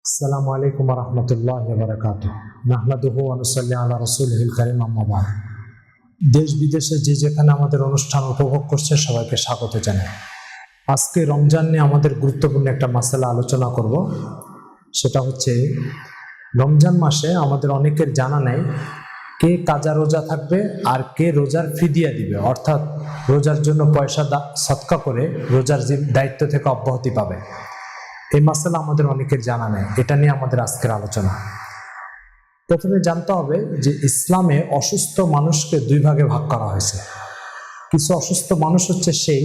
আসসালামু আলাইকুম ওয়া রাহমাতুল্লাহি ওয়া বারাকাতুহু। নাহমাদুহু ওয়া নুসাল্লি আলা রাসূলিহিল কারীম, আম্মা বা'দ। দেশ বিদেশে যে যেখানে আমাদের অনুষ্ঠান উপভোগ করছে সবাইকে স্বাগত জানাই। আজকে রমজান নিয়ে আমাদের গুরুত্বপূর্ণ একটা মাসালা আলোচনা করব। সেটা হচ্ছে রমজান মাসে আমাদের অনেকের জানা নেই কে কাজা রোজা থাকবে আর কে রোজার ফিদিয়া দিবে, অর্থাৎ রোজার জন্য পয়সা সদকা করে রোজার দায়িত্ব থেকে অব্যাহতি পাবে। এই মাসালা আমাদের অনেকের জানা নেই, এটা নিয়ে আমাদের আজকের আলোচনা। প্রথমে জানতে হবে যে ইসলামে অসুস্থ মানুষকে দুই ভাগে ভাগ করা হয়েছে। কিছু অসুস্থ মানুষ হচ্ছে সেই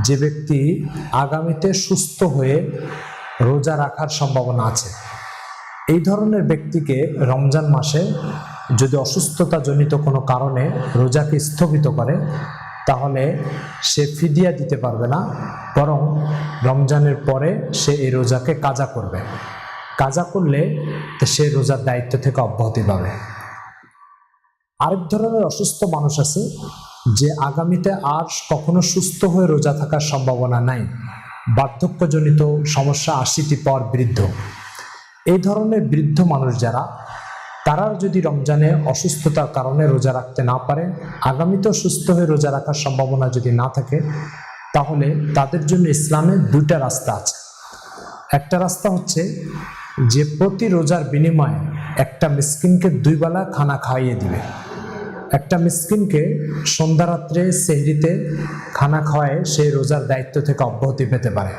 যে ব্যক্তি আগামীতে সুস্থ হয়ে রোজা রাখার সম্ভাবনা আছে। এই ধরনের ব্যক্তিকে রমজান মাসে যদি অসুস্থতাজনিত কোনো কারণে রোজাকে স্থগিত করে তাহলে সে ফিদিয়া দিতে পারবে না, বরং রমজানের পরে সে এই রোজাকে কাজা করবে। কাজা করলে সে রোজার দায়িত্ব থেকে অব্যাহতি পাবে। আরেক ধরনের অসুস্থ মানুষ আছে যে আগামীতে আর কখনো সুস্থ হয়ে রোজা থাকার সম্ভাবনা নাই, বার্ধক্যজনিত সমস্যা, 80টি পর বৃদ্ধ। এই ধরনের বৃদ্ধ মানুষ যারা, তারা যদি রমজানে অসুস্থতার কারণে রোজা রাখতে না পারে, আগামীতেও সুস্থ হয়ে রোজা রাখার সম্ভাবনা যদি না থাকে, তাহলে তাদের জন্য ইসলামে দুইটা রাস্তা আছে। একটা রাস্তা হচ্ছে যে প্রতি রোজার বিনিময়ে একটা মিসকিনকে 2 বেলা খানা খাইয়ে দিবে। একটা মিসকিনকে সন্ধ্যা রাত্রে সেহরিতে খানা খাওয়ায় সেই রোজার দায়িত্ব থেকে অব্যাহতি পেতে পারে।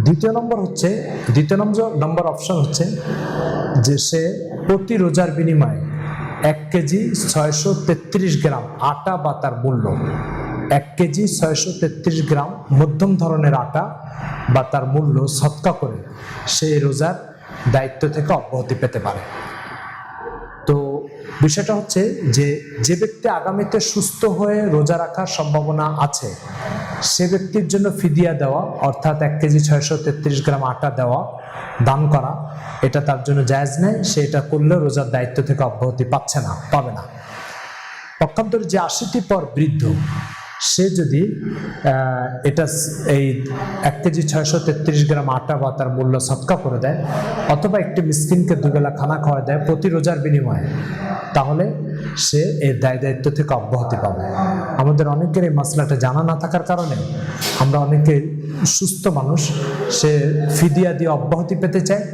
দ্বিতীয় নম্বর অপশন হচ্ছে যে সে প্রতি রোজার বিনিময়ে 1 কেজি 633 গ্রাম আটা বা তার মূল্য 1 কেজি 633 গ্রাম মধ্যম ধরনের আটা বা তার মূল্য সদকা করে সেই রোজার দায়িত্ব থেকে অব্যাহতি পেতে পারে। তো বিষয়টা হচ্ছে যে ব্যক্তি আগামীতে সুস্থ হয়ে রোজা রাখার সম্ভাবনা আছে সে ব্যক্তির জন্য ফিদিয়া দেওয়া, অর্থাৎ 1 কেজি 633 গ্রাম আটা দেওয়া, দান করা, এটা তার জন্য জায়েজ নেই। সে এটা করলেও রোজার দায়িত্ব থেকে অব্যাহতি পাবে না। পক্ষান্তরে যে 80টি পর বৃদ্ধ, সে যদি এই 1 কেজি 633 গ্রাম আটা বা তার মূল্য সদকা করে দেয়, অথবা একটি মিসকিনকে 2 বেলা খানা খাওয়া দেয় প্রতি রোজার বিনিময়ে, তাহলে সে এর দায়িত্ব থেকে অব্যাহতি পাবে। আমাদের অনেকের এই মাসলাটা জানা না থাকার কারণে আমরা অনেকে সুস্থ মানুষ সে ফিদিয়া দিয়ে অব্যাহতি পেতে চায়,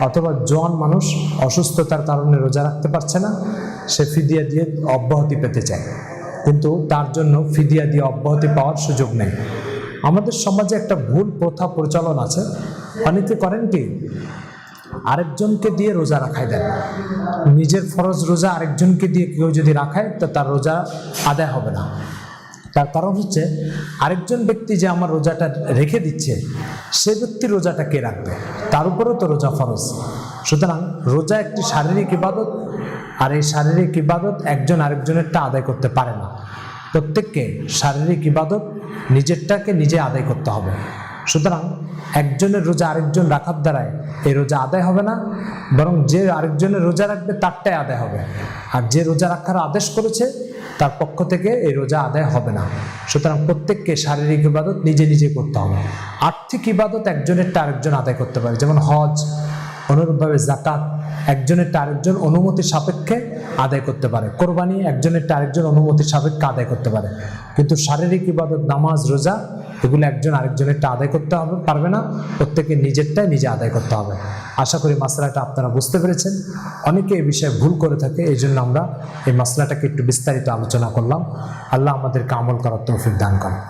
অথবা জোয়ান মানুষ অসুস্থতার কারণে রোজা রাখতে পারছে না, সে ফিদিয়া দিয়ে অব্যাহতি পেতে চায়, কিন্তু তার জন্য ফিদিয়া দিয়ে অব্যাহতি পাওয়ার সুযোগ নেই। আমাদের সমাজে একটা ভুল প্রথা প্রচলন আছে। অনেকে করেন কি, আরেকজনকে দিয়ে রোজা রাখায় দেন। নিজের ফরজ রোজা আরেকজনকে দিয়ে কেউ যদি রাখায় তো তার রোজা আদায় হবে না। তার কারণ হচ্ছে আরেকজন ব্যক্তি যে আমার রোজাটা রেখে দিচ্ছে, সে ব্যক্তি রোজাটা কে রাখবে? তার উপরেও তো রোজা ফরজ। সুতরাং রোজা একটি শারীরিক ইবাদত, আর এই শারীরিক ইবাদত একজন আরেকজনেরটা আদায় করতে পারে না। প্রত্যেককে শারীরিক ইবাদত নিজেরটাকে নিজে আদায় করতে হবে। সুতরাং একজনের রোজা আরেকজন রাখার দ্বারায় এই রোজা আদায় হবে না, বরং যে আরেকজনের রোজা রাখবে তারটাই আদায় হবে। আর যে রোজা রাখার আদেশ করেছে তার পক্ষ থেকে এই রোজা আদায় হবে না। সুতরাং প্রত্যেককে শারীরিক ইবাদত নিজে নিজে করতে হবে। আর্থিক ইবাদত একজনেরটা আরেকজন আদায় করতে পারে, যেমন হজ, অনুরূপভাবে যাকাত একজনেরটা আরেকজন অনুমতি সাপেক্ষে আদায় করতে পারে, কোরবানি একজনেরটা আরেকজন অনুমতি সাপেক্ষে আদায় করতে পারে। কিন্তু শারীরিক ইবাদত, নামাজ, রোজা, এগুলো একজন আরেকজনেরটা আদায় করতে পারবে না, প্রত্যেকে নিজেরটাই নিজে আদায় করতে হবে। আশা করি মাসলাটা আপনারা বুঝতে পেরেছেন। অনেকে এই বিষয়ে ভুল করে থাকে, এই জন্য আমরা এই মাসলাটাকে একটু বিস্তারিত আলোচনা করলাম। আল্লাহ আমাদেরকে আমল করার তৌফিক দান করেন।